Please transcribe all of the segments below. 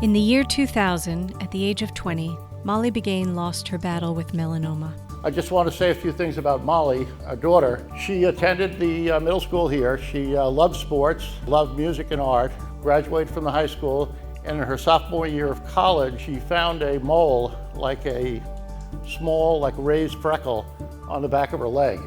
In the year 2000, at the age of 20, Mollie Begain lost her battle with melanoma. I just want to say a few things about Mollie, our daughter. She attended the middle school here. She loved sports, loved music and art, graduated from the high school, and in her sophomore year of college, she found a mole, like a small, raised freckle on the back of her leg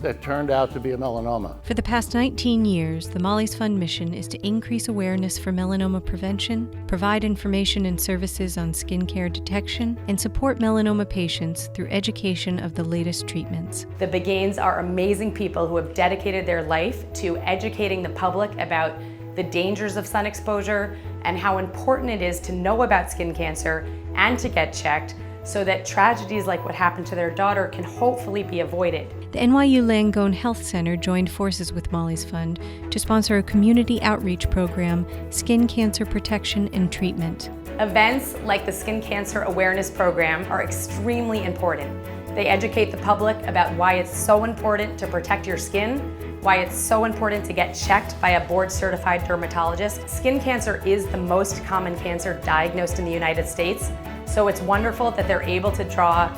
that turned out to be a melanoma. For the past 19 years, the Mollie's Fund mission is to increase awareness for melanoma prevention, provide information and services on skincare detection, and support melanoma patients through education of the latest treatments. The Begains are amazing people who have dedicated their life to educating the public about the dangers of sun exposure and how important it is to know about skin cancer and to get checked so that tragedies like what happened to their daughter can hopefully be avoided. The NYU Langone Health Center joined forces with Mollie's Fund to sponsor a community outreach program, Skin Cancer Protection and Treatment. Events like the Skin Cancer Awareness Program are extremely important. They educate the public about why it's so important to protect your skin, why it's so important to get checked by a board-certified dermatologist. Skin cancer is the most common cancer diagnosed in the United States, so it's wonderful that they're able to draw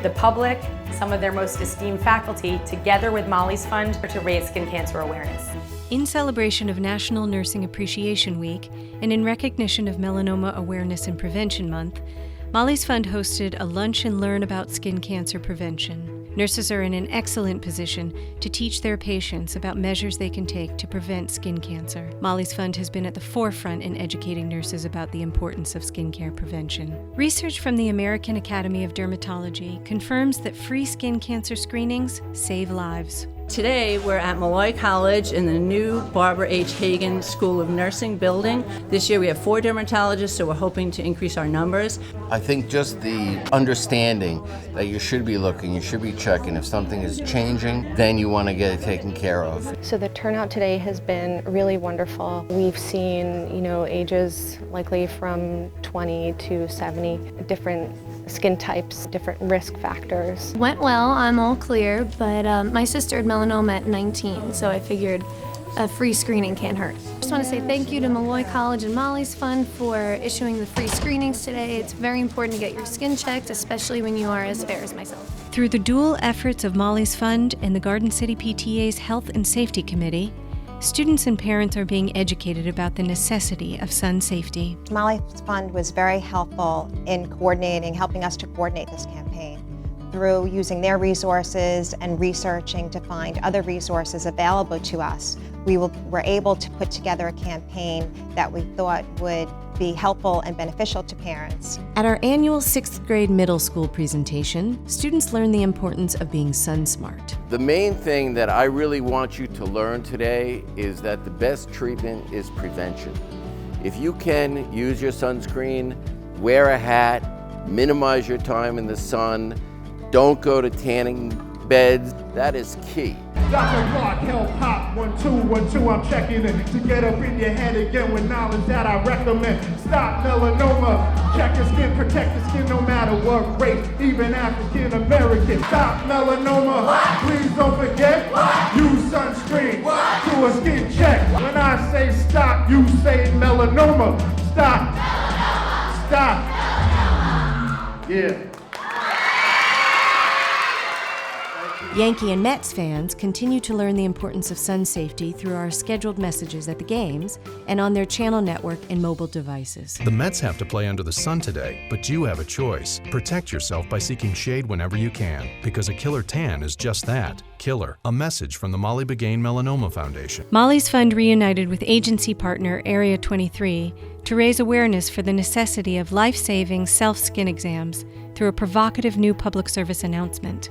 the public, some of their most esteemed faculty, together with Mollie's Fund to raise skin cancer awareness. In celebration of National Nursing Appreciation Week and in recognition of Melanoma Awareness and Prevention Month, Mollie's Fund hosted a lunch and learn about skin cancer prevention. Nurses are in an excellent position to teach their patients about measures they can take to prevent skin cancer. Mollie's Fund has been at the forefront in educating nurses about the importance of skincare prevention. Research from the American Academy of Dermatology confirms that free skin cancer screenings save lives. Today, we're at Molloy College in the new Barbara H. Hagan School of Nursing building. This year we have 4 dermatologists, so we're hoping to increase our numbers. I think just the understanding that you should be looking, you should be checking. If something is changing, then you want to get it taken care of. So the turnout today has been really wonderful. We've seen, ages likely from 20 to 70, different skin types, different risk factors. Went well, I'm all clear, but my sister had melanoma at 19, so I figured a free screening can't hurt. Just want to say thank you to Molloy College and Mollie's Fund for issuing the free screenings today. It's very important to get your skin checked, especially when you are as fair as myself. Through the dual efforts of Mollie's Fund and the Garden City PTA's Health and Safety Committee, students and parents are being educated about the necessity of sun safety. Mollie's Fund was very helpful in helping us to coordinate this campaign through using their resources and researching to find other resources available to us. We were able to put together a campaign that we thought would be helpful and beneficial to parents. At our annual 6th grade middle school presentation, students learn the importance of being sun smart. The main thing that I really want you to learn today is that the best treatment is prevention. If you can use your sunscreen, wear a hat, minimize your time in the sun, don't go to tanning beds, that is key. Dr. Clark, help hop, 1, 2, 1, 2, I'm checking it. To get up in your head again with knowledge that I recommend. Stop melanoma, check your skin, protect your skin no matter what race, even African American. Stop melanoma, what? Please don't forget, what? Use sunscreen, what? Do a skin check. When I say stop, you say melanoma. Stop, melanoma. Stop, melanoma. Yeah. Yankee and Mets fans continue to learn the importance of sun safety through our scheduled messages at the games and on their channel network and mobile devices. The Mets have to play under the sun today, but you have a choice. Protect yourself by seeking shade whenever you can, because a killer tan is just that, killer. A message from the Mollie Begain Melanoma Foundation. Mollie's Fund reunited with agency partner Area 23 to raise awareness for the necessity of life-saving self-skin exams through a provocative new public service announcement.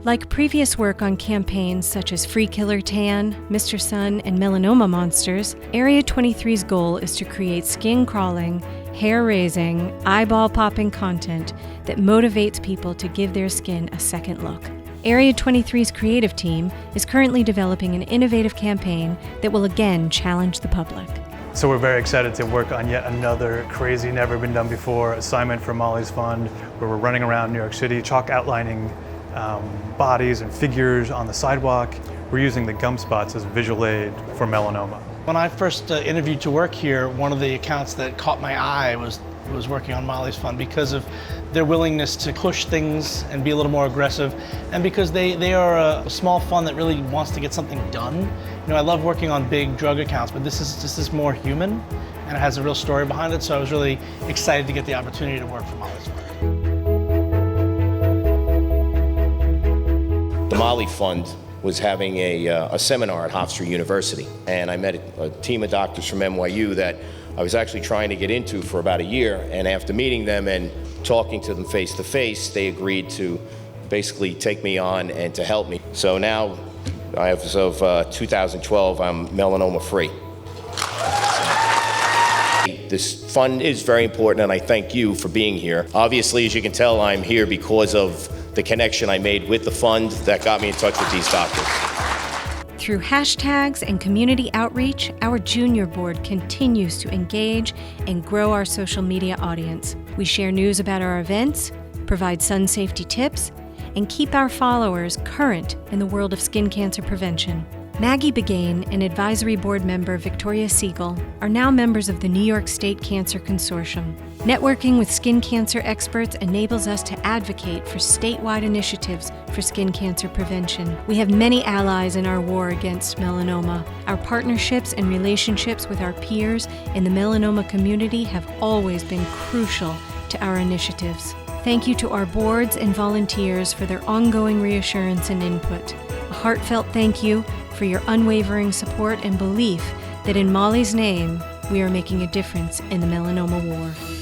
Like previous work on campaigns such as Free Killer Tan, Mr. Sun, and Melanoma Monsters, Area 23's goal is to create skin-crawling, hair-raising, eyeball-popping content that motivates people to give their skin a second look. Area 23's creative team is currently developing an innovative campaign that will again challenge the public. So we're very excited to work on yet another crazy, never been done before assignment for Mollie's Fund, where we're running around New York City, chalk outlining bodies and figures on the sidewalk. We're using the gum spots as visual aid for melanoma. When I first interviewed to work here, one of the accounts that caught my eye was working on Mollie's Fund because of their willingness to push things and be a little more aggressive, and because they are a small fund that really wants to get something done. You know, I love working on big drug accounts, but this is more human, and it has a real story behind it, so I was really excited to get the opportunity to work for Mollie's Fund. The Mollie Fund was having a seminar at Hofstra University, and I met a team of doctors from NYU that I was actually trying to get into for about a year, and after meeting them and talking to them face to face, they agreed to basically take me on and to help me. So now, as of 2012, I'm melanoma free. This fund is very important, and I thank you for being here. Obviously, as you can tell, I'm here because of the connection I made with the fund that got me in touch with these doctors. Through hashtags and community outreach, our junior board continues to engage and grow our social media audience. We share news about our events, provide sun safety tips, and keep our followers current in the world of skin cancer prevention. Maggie Begain and advisory board member Victoria Siegel are now members of the New York State Cancer Consortium. Networking with skin cancer experts enables us to advocate for statewide initiatives for skin cancer prevention. We have many allies in our war against melanoma. Our partnerships and relationships with our peers in the melanoma community have always been crucial to our initiatives. Thank you to our boards and volunteers for their ongoing reassurance and input. A heartfelt thank you for your unwavering support and belief that in Mollie's name, we are making a difference in the melanoma war.